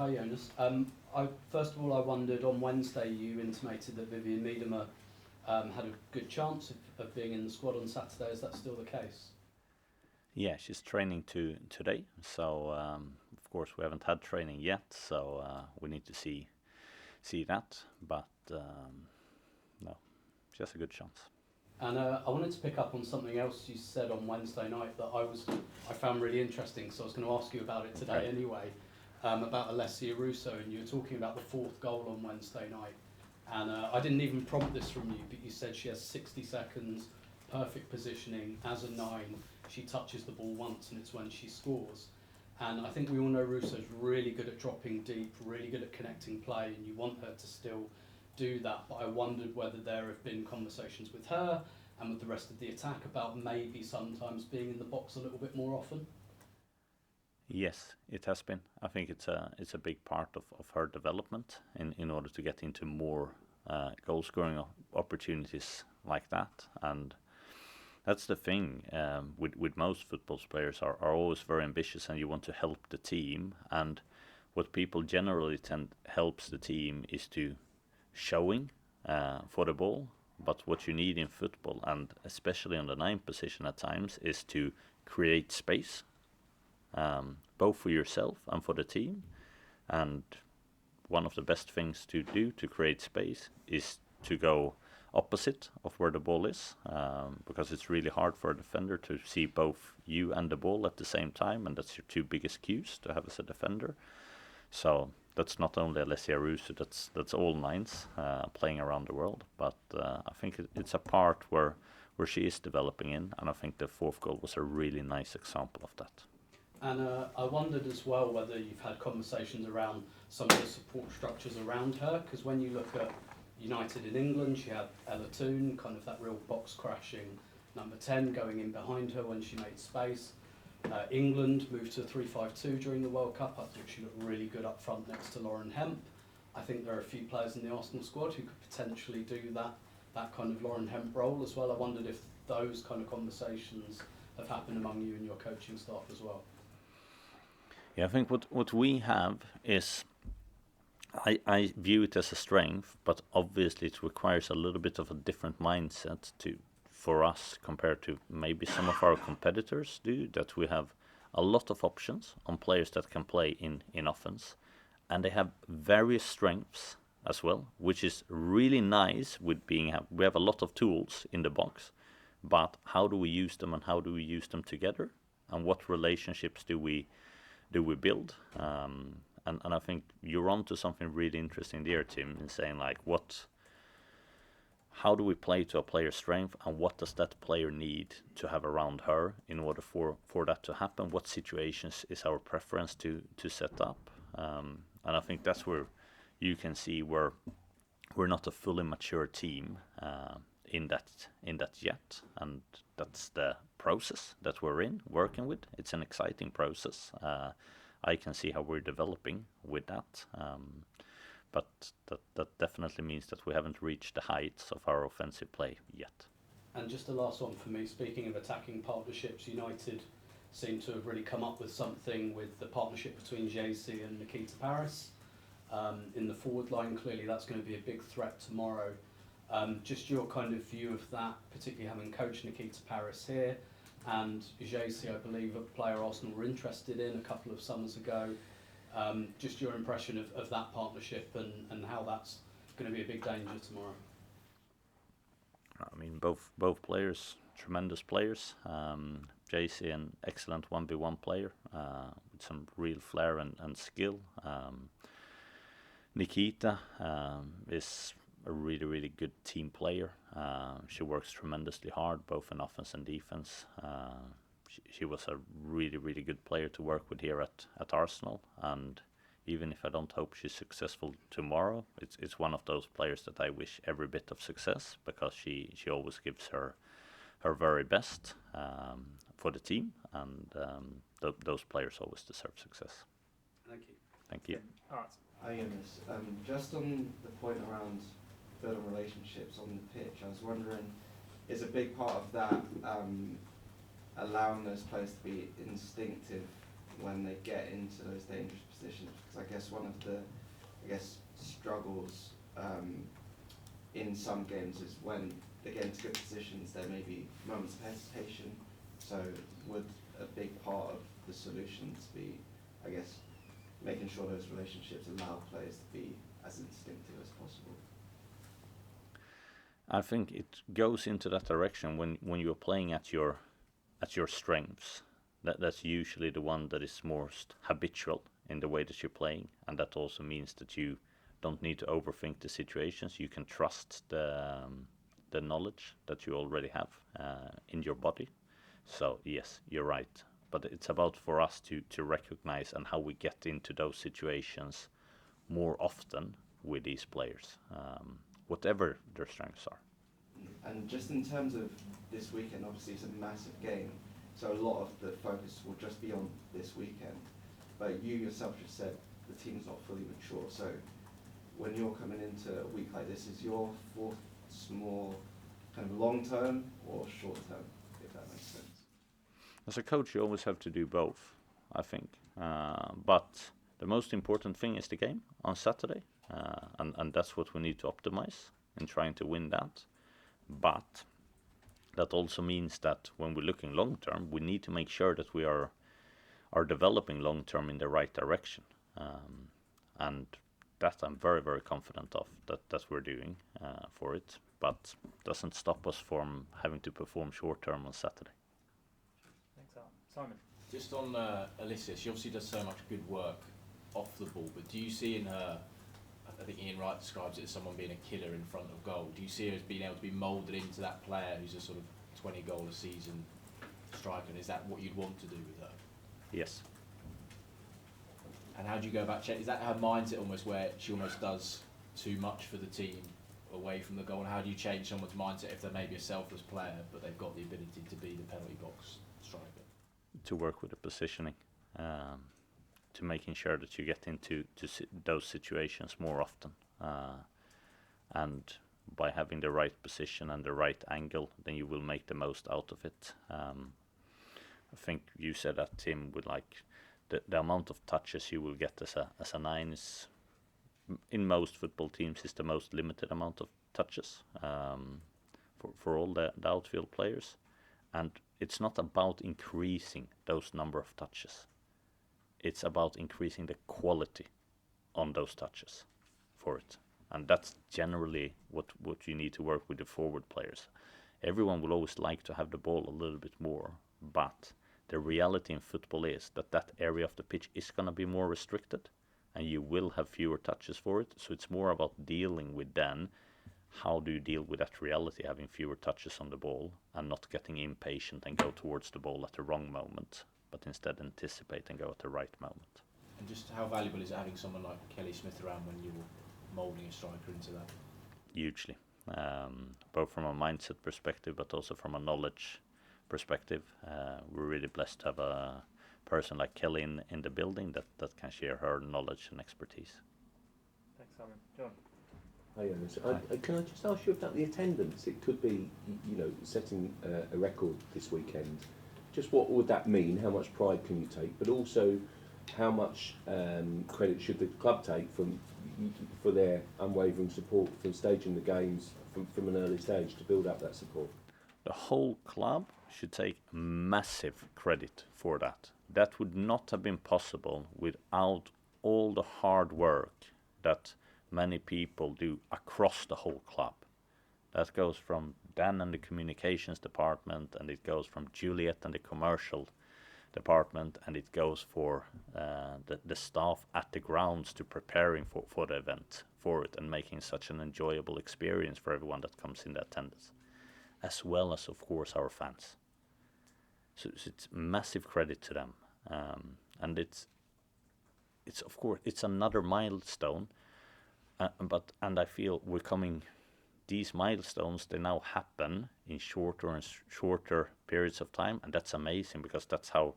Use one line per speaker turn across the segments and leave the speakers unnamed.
Hi Jonas. First of all, I wondered, on Wednesday you intimated that Vivianne Miedema had a good chance of being in the squad on Saturday. Is that still the case?
Yeah, she's training today, so of course we haven't had training yet, so we need to see that, but no, she has a good chance.
And I wanted to pick up on something else you said on Wednesday night that I found really interesting, so I was going to ask you about it today anyway, about Alysia Russo, and you were talking about the fourth goal on Wednesday night, and I didn't even prompt this from you, but you said she has 60 seconds, perfect positioning, as a 9, she touches the ball once and it's when she scores. And I think we all know Russo's really good at dropping deep, really good at connecting play, and you want her to still do that, but I wondered whether there have been conversations with her and with the rest of the attack about maybe sometimes being in the box a little bit more often.
Yes, it has been. I think it's a big part of her development in order to get into more goal scoring opportunities like that. And that's the thing with most football players are always very ambitious, and you want to help the team. And what people generally helps the team is to showing for the ball, but what you need in football, and especially on the 9 position at times, is to create space, both for yourself and for the team. And one of the best things to do to create space is to go opposite of where the ball is, because it's really hard for a defender to see both you and the ball at the same time, and that's your 2 biggest cues to have as a defender. So that's not only Alysia Russo, that's all 9s playing around the world. But I think it's a part where she is developing in, and I think the 4th goal was a really nice example of that.
And I wondered as well whether you've had conversations around some of the support structures around her, because when you look at United in England, she had Ella Toone, kind of that real box crashing number 10 going in behind her when she made space. England moved to 3-5-2 during the World Cup. I thought she looked really good up front next to Lauren Hemp. I think there are a few players in the Arsenal squad who could potentially do that kind of Lauren Hemp role as well. I wondered if those kind of conversations have happened among you and your coaching staff as well.
Yeah, I think what we have is, I view it as a strength, but obviously it requires a little bit of a different mindset for us compared to maybe some of our competitors do, that we have a lot of options on players that can play in offense, and they have various strengths as well, which is really nice. We have a lot of tools in the box, but how do we use them, and how do we use them together, and what relationships do we build? And I think you're on to something really interesting there, Tim, in saying like, how do we play to a player's strength, and what does that player need to have around her in order for that to happen? What situations is our preference to set up? And I think that's where you can see where we're not a fully mature team in that yet, and that's the process that we're working with. It's an exciting process. I can see how we're developing with that. But that definitely means that we haven't reached the heights of our offensive play yet.
And just the last one for me, speaking of attacking partnerships, United seem to have really come up with something with the partnership between JC and Nikita Parris. In the forward line, clearly that's going to be a big threat tomorrow. Just your kind of view of that, particularly having coached Nikita Parris here, and JC, I believe, a player Arsenal were interested in a couple of summers ago. Just your impression of that partnership and how that's going to be a big danger tomorrow.
I mean, both players, tremendous players. JC, an excellent 1v1 player with some real flair and skill. Nikita is a really, really good team player. She works tremendously hard, both in offense and defense. She was a really, really good player to work with here at Arsenal, and even if I don't hope she's successful tomorrow, it's one of those players that I wish every bit of success, because she always gives her very best for the team, and those players always deserve success.
Thank you.
Thank you.
All right.
Hi Jonas, just on the point around building relationships on the pitch, I was wondering, is a big part of that allowing those players to be instinctive when they get into those dangerous positions? Because I guess one of the struggles in some games is when they get into good positions, there may be moments of hesitation. So would a big part of the solutions be, I guess, making sure those relationships allow players to be as instinctive as possible?
I think it goes into that direction when you're playing at your strengths. That's usually the one that is most habitual in the way that you're playing, and that also means that you don't need to overthink the situations. You can trust the knowledge that you already have in your body. So yes, you're right. But it's about for us to recognize and how we get into those situations more often with these players, whatever their strengths are.
And just in terms of this weekend, obviously it's a massive game, so a lot of the focus will just be on this weekend. But you yourself just said the team's not fully mature, so when you're coming into a week like this, is your thoughts more kind of long term or short term, if that makes sense?
As a coach, you always have to do both, I think. But the most important thing is the game on Saturday, and that's what we need to optimize in trying to win that. But that also means that when we're looking long term, we need to make sure that we are developing long term in the right direction, and that I'm very, very confident of that we're doing for it. But doesn't stop us from having to perform short term on Saturday.
Thanks, Simon.
Just on Alysia, she obviously does so much good work off the ball, but do you see in her, I think Ian Wright describes it as someone being a killer in front of goal, do you see her as being able to be moulded into that player who's a sort of 20 goal a season striker, and is that what you'd want to do with her?
Yes.
And how do you go about changing? Is that her mindset almost where she almost does too much for the team away from the goal, and how do you change someone's mindset if they're maybe a selfless player but they've got the ability to be the penalty box striker?
To work with the positioning, to making sure that you get into those situations more often, and by having the right position and the right angle, then you will make the most out of it. I think you said that, Tim, with like the amount of touches you will get as a 9 is, in most football teams, is the most limited amount of touches for all the outfield players, and it's not about increasing those number of touches. It's about increasing the quality on those touches for it. And that's generally what you need to work with the forward players. Everyone will always like to have the ball a little bit more, but the reality in football is that area of the pitch is going to be more restricted, and you will have fewer touches for it. So it's more about dealing with then, how do you deal with that reality, having fewer touches on the ball and not getting impatient and go towards the ball at the wrong moment, but instead anticipate and go at the right moment.
And just how valuable is it having someone like Kelly Smith around when you're moulding a striker into that?
Hugely, both from a mindset perspective, but also from a knowledge perspective. We're really blessed to have a person like Kelly in the building that can share her knowledge and expertise.
Thanks, Simon. John.
Hi, Jonas. Can I just ask you about the attendance? It could be, setting a record this weekend. Just what would that mean? How much pride can you take? But also, how much credit should the club take for their unwavering support from staging the games from an early stage to build up that support?
The whole club should take massive credit for that. That would not have been possible without all the hard work that many people do across the whole club. That goes from Dan and the communications department, and it goes from Juliet and the commercial department, and it goes for the staff at the grounds to preparing for the event, for it, and making such an enjoyable experience for everyone that comes in the attendance, as well as, of course, our fans. So it's massive credit to them, and it's of course it's another milestone, but I feel we're coming. These milestones, they now happen in shorter and shorter periods of time, and that's amazing, because that's how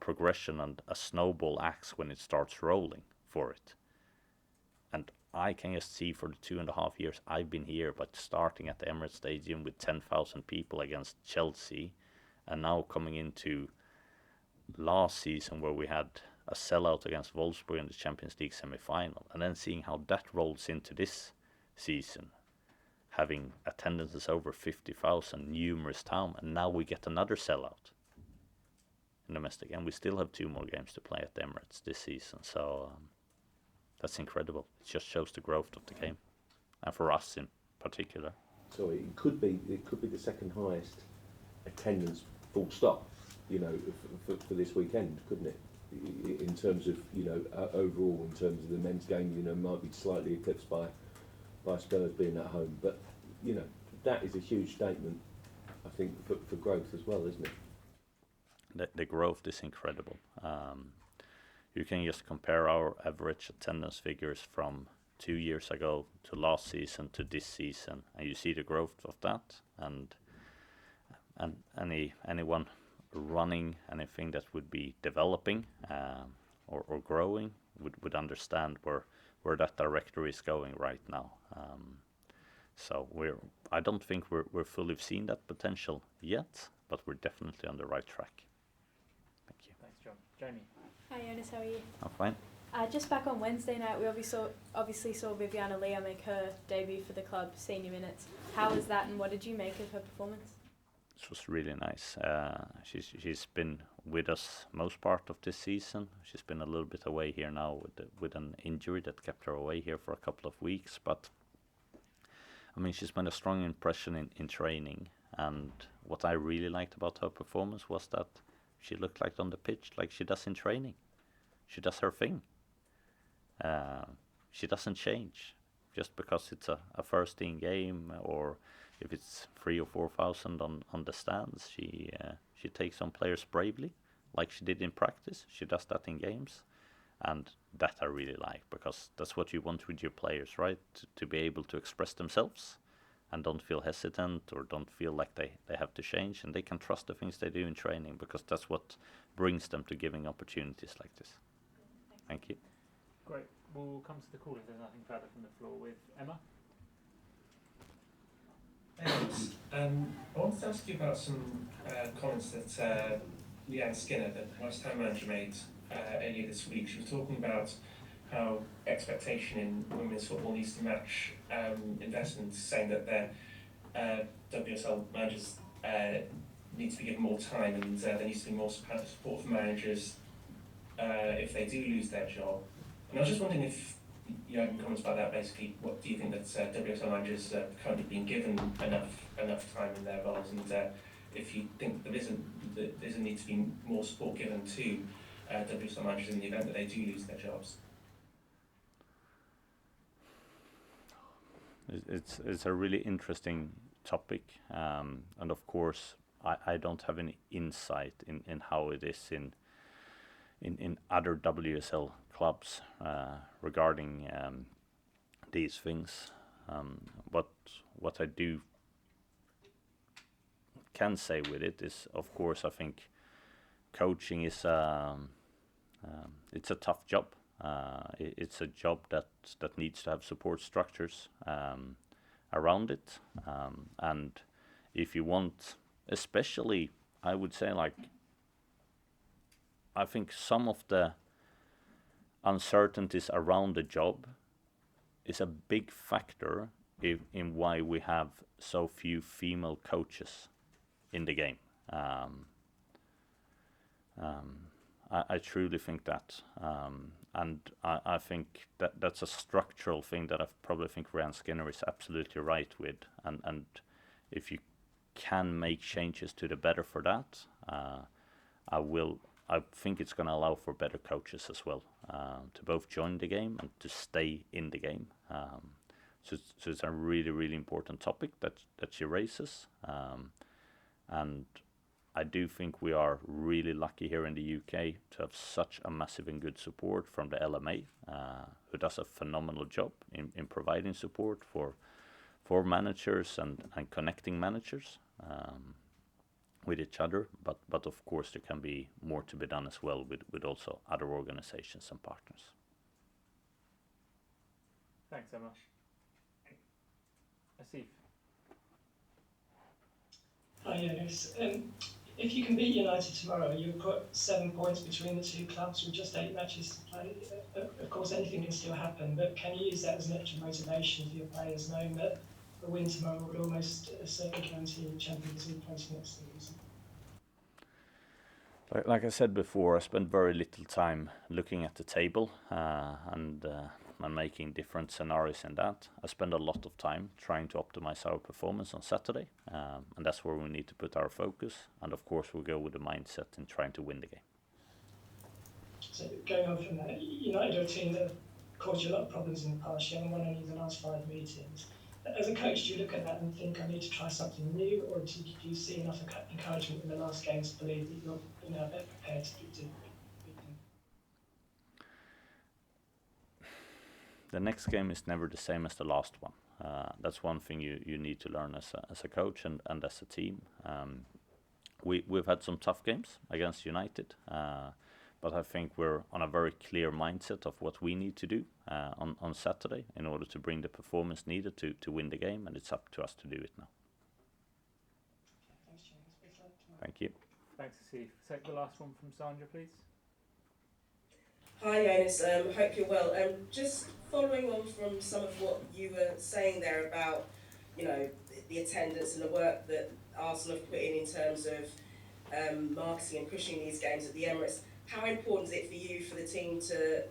progression and a snowball acts when it starts rolling for it. And I can just see for the 2.5 years I've been here, but starting at the Emirates Stadium with 10,000 people against Chelsea, and now coming into last season where we had a sellout against Wolfsburg in the Champions League semi-final, and then seeing how that rolls into this season, having attendances over 50,000 numerous times, and now we get another sellout in domestic, and we still have 2 more games to play at the Emirates this season. So that's incredible. It just shows the growth of the game, and for us in particular.
So it could be the second highest attendance, full stop, you know, for this weekend, couldn't it? In terms of, you know, overall, in terms of the men's game, you know, might be slightly eclipsed by Spurs being at home, but you know, that is a huge statement, I think, for growth as well, isn't it?
The growth is incredible. You can just compare our average attendance figures from 2 years ago to last season to this season, and you see the growth of that, and anyone running anything that would be developing or growing would understand where that directory is going right now. So I don't think we're fully seen that potential yet, but we're definitely on the right track. Thank you.
Thanks, John. Jamie.
Hi Jonas, how are you?
I'm fine.
Just back on Wednesday night, we obviously saw Vivana Leah make her debut for the club, senior minutes. How was that, and what did you make of her performance?
It was really nice. She's been with us most part of this season. She's been a little bit away here now with an injury that kept her away here for a couple of weeks. But I mean, she's made a strong impression in training. And what I really liked about her performance was that she looked like on the pitch like she does in training. She does her thing. She doesn't change just because it's a first team game, or if it's 3,000 or 4,000 on the stands. She takes on players bravely, like she did in practice. She does that in games, and that I really like, because that's what you want with your players, right? To be able to express themselves and don't feel hesitant or don't feel like they have to change, and they can trust the things they do in training, because that's what brings them to giving opportunities like this. Thank you.
Great. We'll come to the call if there's nothing further from the floor with Emma.
Thanks. I wanted to ask you about some comments that Leanne Skinner, the West Ham manager, made earlier this week. She was talking about how expectation in women's football needs to match investment, saying that their WSL managers need to be given more time, and there needs to be more support for managers if they do lose their job. And I was just wondering if you had comments about that. Basically, what do you think that WSL managers are currently being given enough time in their roles, and if you think there doesn't need to be more support given to WSL managers in the event that they do lose their jobs?
It's a really interesting topic, and of course I don't have any insight in how it is in other WSL clubs regarding these things. But what I can say with it is, of course, I think coaching is it's a tough job. It's a job that needs to have support structures around it, and if you want, especially, I would say, like, I think some of the uncertainties around the job is a big factor in why we have so few female coaches in the game. I truly think that, and I think that's a structural thing that I probably think Leanne Skinner is absolutely right with, and if you can make changes to the better for that, I think it's going to allow for better coaches as well, to both join the game and to stay in the game. So it's a really, really important topic that she raises, and I do think we are really lucky here in the UK to have such a massive and good support from the LMA, who does a phenomenal job in providing support for managers and connecting managers with each other. But of course there can be more to be done as well with also other organizations and partners.
Thanks, Emma. Asif.
Hi, Jonas. if you can beat United tomorrow, you put 7 points between the two clubs with just 8 matches to play. Of course, anything can still happen, but can you use that as an extra motivation for your players, knowing that a win tomorrow would almost certainly guarantee the Champions League place next season?
Like I said before, I spent very little time looking at the table and making different scenarios in that. I spend a lot of time trying to optimize our performance on Saturday, and that's where we need to put our focus. And of course, we'll go with the mindset in trying to win the game.
So going on from that, United are a team that have caused you a lot of problems in the past. You haven't won any of the last 5 meetings. As a coach, do you look at that and think, I need to try something new, or do you see enough encouragement in the last games to believe that you're now better prepared to beat them?
The next game is never the same as the last one. That's one thing you need to learn as a coach and as a team. We've had some tough games against United, but I think we're on a very clear mindset of what we need to do on Saturday in order to bring the performance needed to win the game, and it's up to us to do it now.
Thanks, Jonas.
Thank you.
Thanks, Steve. Take the last one from Sandra, please.
Hi, Jonas. Hope you're well. Just following on from some of what you were saying there about, the attendance and the work that Arsenal have put in terms of marketing and pushing these games at the Emirates. How important is it for you, for the team, to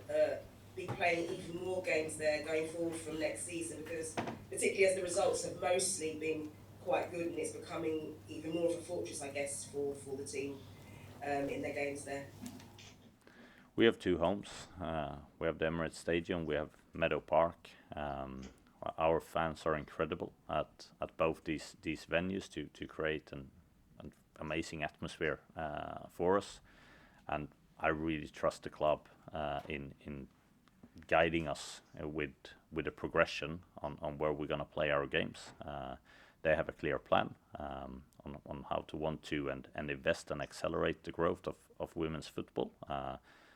be playing even more games there going forward from next season? Because particularly as the results have mostly been quite good and it's becoming even more of a fortress, I guess, for the team in their games there.
We have 2 homes. We have the Emirates Stadium, we have Meadow Park. Our fans are incredible at both these venues to create an amazing atmosphere for us. And I really trust the club in guiding us with a progression on where we're going to play our games. They have a clear plan on how to want to and invest and accelerate the growth of women's football.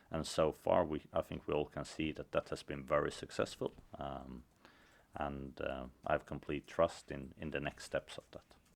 And so far, I think we all can see that has been very successful. And I have complete trust in the next steps of that.